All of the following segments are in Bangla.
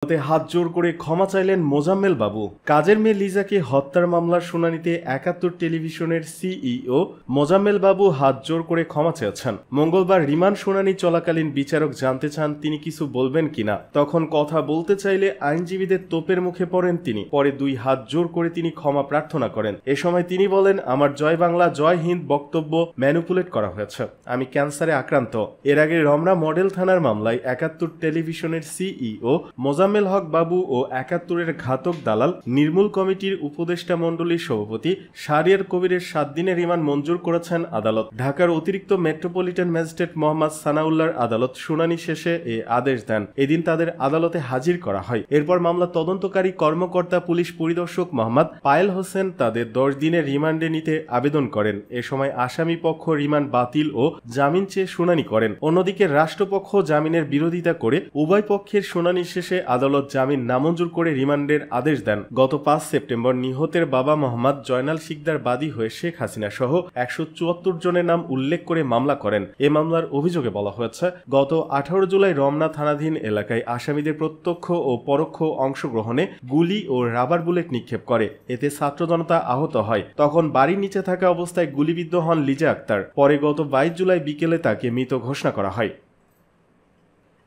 হাত জোর করে ক্ষমা চাইলেন মোজাম্মেল বাবু। কাজের মেয়ে লিজাকে হত্যার মামলার শুনানিতে ৭১ টেলিভিশনের সিইও মোজাম্মেল বাবু হাত জোর করে ক্ষমা চেয়েছেন। মঙ্গলবার রিমান্ড শুনানি চলাকালীন বিচারক জানতে চান তিনি কিছু বলবেন কিনা। তখন কথা বলতে চাইলে আইনজীবীদের তোপের মুখে পড়েন তিনি। পরে দুই হাত জোর করে তিনি ক্ষমা প্রার্থনা করেন। এ সময় তিনি বলেন, আমার জয় বাংলা জয় হিন্দ বক্তব্য ম্যানিপুলেট করা হয়েছে। আমি ক্যান্সারে আক্রান্ত। এর আগে রমনা মডেল থানার মামলায় ৭১ টেলিভিশনের সিইও মোজাম্মেল হক বাবু ও ৭১-এর ঘাতক দালাল নির্মূল কমিটির উপদেষ্টা মণ্ডলীর সভাপতি শাহরিয়ার কবিরের ৭ দিনের রিমান্ড মঞ্জুর করেছেন আদালত। ঢাকার অতিরিক্ত মেট্রোপলিটন ম্যাজিস্ট্রেট মোহাম্মদ সানাউল্লাহর আদালত শুনানি শেষে এ আদেশ দেন। এদিন তাদের আদালতে হাজির করা হয়। এরপর মামলা তদন্তকারী কর্মকর্তা পুলিশ পরিদর্শক মোহাম্মদ পায়েল হোসেন তাদের ১০ দিনের রিমান্ডে নিতে আবেদন করেন। এ সময় আসামি পক্ষ রিমান্ড বাতিল ও জামিন চেয়ে শুনানি করেন। অন্যদিকে রাষ্ট্রপক্ষ জামিনের বিরোধিতা করে উভয় পক্ষের শুনানি শেষে আদালত জামিন নামঞ্জুর করে রিমান্ডের আদেশ দেন। গত ৫ সেপ্টেম্বর নিহতের বাবা মোহাম্মদ জয়নাল শিকদার বাদী হয়ে শেখ হাসিনা সহ ১৭৪ জনের নাম উল্লেখ করে মামলা করেন। এ মামলার অভিযোগে বলা হয়েছে, গত ১৮ জুলাই রমনা থানাধীন এলাকায় আসামিদের প্রত্যক্ষ ও পরোক্ষ অংশগ্রহণে গুলি ও রাবার বুলেট নিক্ষেপ করে। এতে ছাত্র জনতা আহত হয়। তখন বাড়ির নিচে থাকা অবস্থায় গুলিবিদ্ধ হন লিজা আক্তার। পরে গত ২২ জুলাই বিকেলে তাকে মৃত ঘোষণা করা হয়।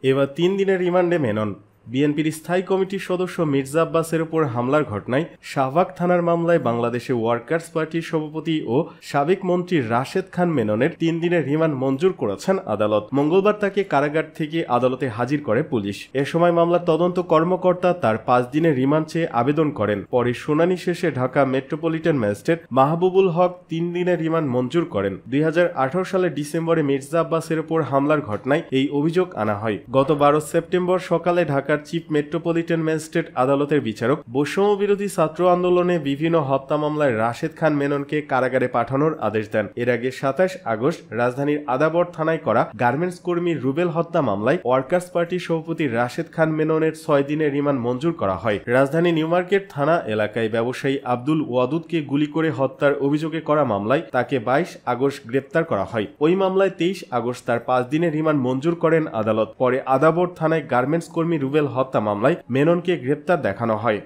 এবার ৩ দিনের রিমান্ডে মেনন। বিএনপির স্থায়ী কমিটির সদস্য মির্জা আব্বাসের উপর হামলার ঘটনায় শাহবাগ থানার মামলায় বাংলাদেশে ওয়ার্কার্স পার্টির সভাপতি ও সাবেক মন্ত্রী রাশেদ খান মেননের ৩ দিনের রিমান্ড মঞ্জুর করেছেন আদালত। মঙ্গলবার তাকে কারাগার থেকে আদালতে হাজির করে পুলিশ। এ সময় মামলার তদন্ত কর্মকর্তা তার ৫ দিনের রিমান্ড চেয়ে আবেদন করেন। পরে শুনানি শেষে ঢাকা মেট্রোপলিটন ম্যাজিস্ট্রেট মাহবুবুল হক ৩ দিনের রিমান্ড মঞ্জুর করেন। ২০১৮ সালের ডিসেম্বরে মির্জা আব্বাসের উপর হামলার ঘটনায় এই অভিযোগ আনা হয়। গত ১২ সেপ্টেম্বর সকালে ঢাকা চিফ মেট্রোপলিটন ম্যাজিস্ট্রেট আদালতের বিচারক বৈষম্য বিরোধী ছাত্র আন্দোলনে বিভিন্ন হত্যা মামলায় রাশেদ খান মেননকে কারাগারে পাঠানোর আদেশ দেন। এর আগে ২৭ আগস্ট রাজধানীর আদাবর থানায় করা গার্মেন্টস কর্মী রুবেল হত্যা মামলায় ওয়ার্কার্স পার্টির সভাপতি রাশেদ খান মেননের ৬ দিনের রিমান্ড মঞ্জুর করা হয়। রাজধানী নিউমার্কেট থানা এলাকায় ব্যবসায়ী আব্দুল ওয়াদুদকে গুলি করে হত্যার অভিযোগে করা মামলায় তাকে ২২ আগস্ট গ্রেপ্তার করা হয়। ওই মামলায় ২৩ আগস্ট তার ৫ দিনের রিমান্ড মঞ্জুর করেন আদালত। পরে আদাবর থানায় গার্মেন্টস কর্মী রুবেল হত্যা মামলায় মেননকে গ্রেপ্তার দেখানো হয়।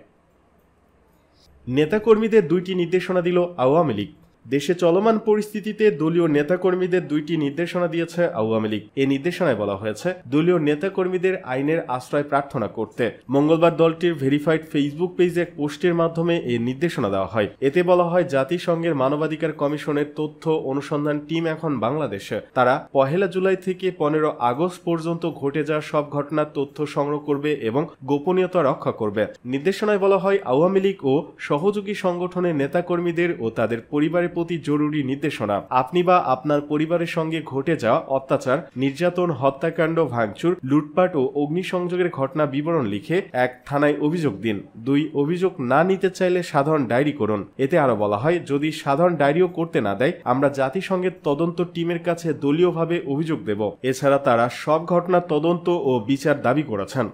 নেতাকর্মীদের ২টি নির্দেশনা দিল আওয়ামী লীগ। দেশে চলমান পরিস্থিতিতে দলীয় নেতাকর্মীদের ২টি নির্দেশনা দিয়েছে আওয়ামী লীগ। এ নির্দেশনায় বলা হয়েছে, দলীয় নেতাকর্মীদের আইনের আশ্রয় প্রার্থনা করতে। মঙ্গলবার দলটির ভেরিফাইড ফেসবুক পেজে এক পোস্টের মাধ্যমে এ নির্দেশনা দেওয়া হয়। এতে বলা হয়, জাতিসংঘের মানবাধিকার কমিশনের তথ্য অনুসন্ধান টিম এখন বাংলাদেশে। তারা ১ জুলাই থেকে ১৫ আগস্ট পর্যন্ত ঘটে যাওয়া সব ঘটনার তথ্য সংগ্রহ করবে এবং গোপনীয়তা রক্ষা করবে। নির্দেশনায় বলা হয়, আওয়ামী লীগ ও সহযোগী সংগঠনের নেতাকর্মীদের ও তাদের পরিবারের প্রতি জরুরি নির্দেশনা। আপনি বা আপনার পরিবারের সঙ্গে ঘটে যাওয়া অত্যাচার, নির্যাতন, হত্যাকাণ্ড, ভাঙচুর, লুটপাট ও অগ্নিসংযোগের ঘটনা বিবরণ লিখে ১ থানায় অভিযোগ দিন। ২ অভিযোগ না নিতে চাইলে সাধারণ ডায়েরি করুন। এতে আরো বলা হয়, যদি সাধারণ ডায়েরিও করতে না দেয়, আমরা জাতিসংঘের তদন্ত টিমের কাছে দলীয়ভাবে অভিযোগ দেব। এছাড়া তারা সব ঘটনার তদন্ত ও বিচার দাবি করেছেন।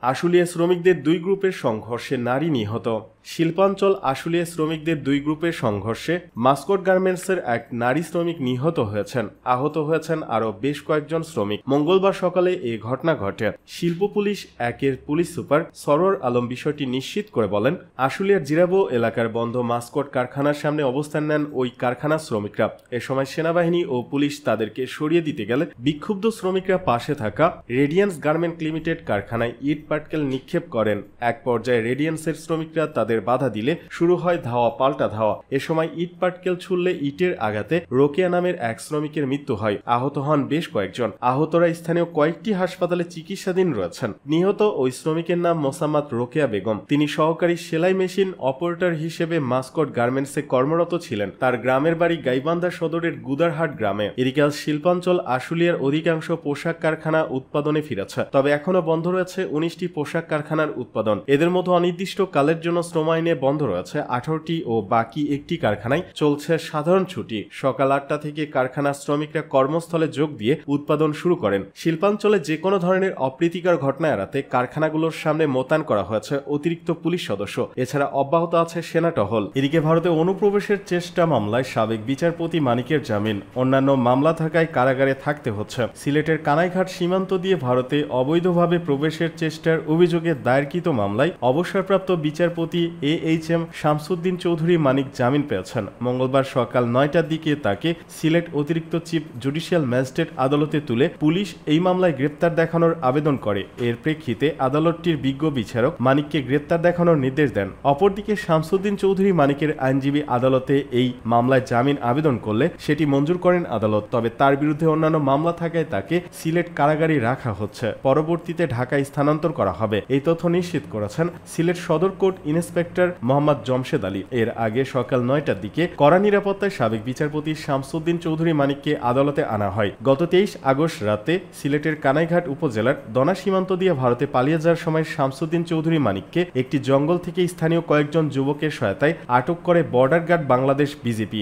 আশুলিয়া শ্রমিকদের ২ গ্রুপের সংঘর্ষে নারী নিহত। শিল্পাঞ্চল আশুলিয়া শ্রমিকদের ২ গ্রুপের সংঘর্ষে মাস্কট গার্মেন্টসের এক নারী শ্রমিক নিহত হয়েছেন। আহত হয়েছেন আরও বেশ কয়েকজন শ্রমিক। মঙ্গলবার সকালে এ ঘটনা ঘটে। শিল্প পুলিশ ১-এর পুলিশ সুপার সরোয়ার আলম বিষয়টি নিশ্চিত করে বলেন, আশুলিয়ার জিরাবো এলাকার বন্ধ মাস্কট কারখানার সামনে অবস্থান নেন ওই কারখানার শ্রমিকরা। এ সময় সেনাবাহিনী ও পুলিশ তাদেরকে সরিয়ে দিতে গেলে বিক্ষুব্ধ শ্রমিকরা পাশে থাকা রেডিয়ান্স গার্মেন্ট লিমিটেড কারখানায় ইট পাটকেল নিক্ষেপ করেন। এক পর্যায়ে রেডিয়ান্সের শ্রমিকরা তাদের বাধা দিলে শুরু হয় ধাওয়া পাল্টা ধাওয়া। এ সময় ইট পাটকেল ছুড়লে ইটের আঘাতে রোকেয়া নামের এক শ্রমিকের মৃত্যু হয়। আহত হন বেশ কয়েকজন। আহতরা স্থানীয় কয়েকটি হাসপাতালে চিকিৎসাধীন রয়েছেন। নিহত ওই শ্রমিকের নাম মোসাম্মদ রোকেয়া বেগম। তিনি সহকারী সেলাই মেশিন অপারেটর হিসেবে মাস্কট গার্মেন্টসে কর্মরত ছিলেন। তার গ্রামের বাড়ি গাইবান্ধা সদরের গুদারহাট গ্রামে। এদিকে শিল্পাঞ্চল আশুলিয়ার অধিকাংশ পোশাক কারখানা উৎপাদনে ফিরেছে, তবে এখনো বন্ধ রয়েছে ১৯টি পোশাক কারখানার উৎপাদন। এদের মধ্যে অনির্দিষ্ট কালের জন্য শ্রম আইনে বন্ধ রয়েছে ১৮টি ও বাকি একটি কারখানায় চলছে সাধারণ ছুটি। সকাল ৮টা থেকে কারখানার শ্রমিকরা কর্মস্থলে যোগ দিয়ে উৎপাদন শুরু করেন। শিল্পাঞ্চলে যে কোনো ধরনের অপ্রীতিকর ঘটনা এড়াতে কারখানাগুলোর সামনে মোতায়েন করা হয়েছে অতিরিক্ত পুলিশ সদস্য। এছাড়া অব্যাহত আছে সেনা টহল। এদিকে ভারতে অনুপ্রবেশের চেষ্টা মামলায় সাবেক বিচারপতি মানিকের জামিন। অন্যান্য মামলা থাকায় কারাগারে থাকতে হচ্ছে। সিলেটের কানাইঘাট সীমান্ত দিয়ে ভারতে অবৈধভাবে প্রবেশের চেষ্টা প্রচেষ্টার অভিযোগে দায়েরকৃত মামলায় অবসরপ্রাপ্ত বিচারপতি AHM শামসুদ্দিন চৌধুরী মানিক জামিন পেয়েছেন। মঙ্গলবার সকাল 9টার দিকে তাকে সিলেট অতিরিক্ত চিফ জুডিশিয়াল ম্যাজিস্ট্রেট আদালতে তুলে পুলিশ এই মামলায় গ্রেপ্তার দেখানোর আবেদন করে। এর প্রেক্ষিতে আদালতটির বিজ্ঞ বিচারক মানিককে গ্রেপ্তার দেখানোর নির্দেশ দেন। অপরদিকে শামসুদ্দিন চৌধুরী মানিকের আইনজীবী আদালতে এই মামলায় জামিন আবেদন করলে সেটি মঞ্জুর করেন আদালত। তবে তার বিরুদ্ধে অন্যান্য মামলা থাকায় তাকে সিলেট কারাগারে রাখা হচ্ছে। পরবর্তীতে ঢাকায় স্থানান্তর করা হবে, এই তথ্য নিশ্চিত করেছেন সিলেট সদর কোর্ট ইন্সপেক্টর মোহাম্মদ জমশেদ আলী। এর আগে সকাল 9টার দিকে কড়া নিরাপত্তায় সাবেক বিচারপতি শামসুদ্দিন চৌধুরী মানিককে আদালতে আনা হয়। গত 23 আগস্ট রাতে সিলেটের কানাইঘাট উপজেলার দনা সীমান্ত দিয়ে ভারতে পালিয়ে যাওয়ার সময় শামসুদ্দিন চৌধুরী মানিককে একটি জঙ্গল থেকে স্থানীয় কয়েকজন যুবকের সহায়তায় আটক করে বর্ডার গার্ড বাংলাদেশ বিজিপি।